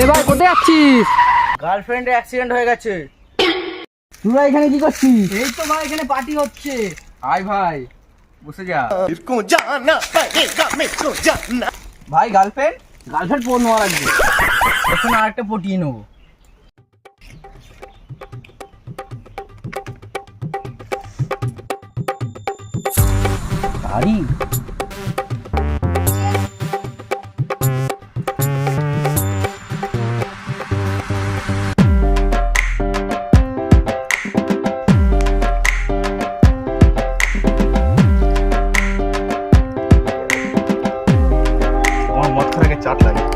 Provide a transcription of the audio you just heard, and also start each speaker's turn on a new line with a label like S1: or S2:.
S1: এ ভাই কোথায় যাচ্ছিস?
S2: গার্লফ্রেন্ডের অ্যাক্সিডেন্ট হয়ে গেছে।
S1: তুই ভাই এখানে কি করছিস?
S2: এই তো ভাই এখানে পার্টি হচ্ছে। আয় ভাই বসে যা। ভাই গার্লফ্রেন্ড পর নেওয়া লাগবে। এখন আরেকটা পটিয়ে নেবো। গাড়ি
S3: আমার মদ খাওয়াকে চাট লাগে।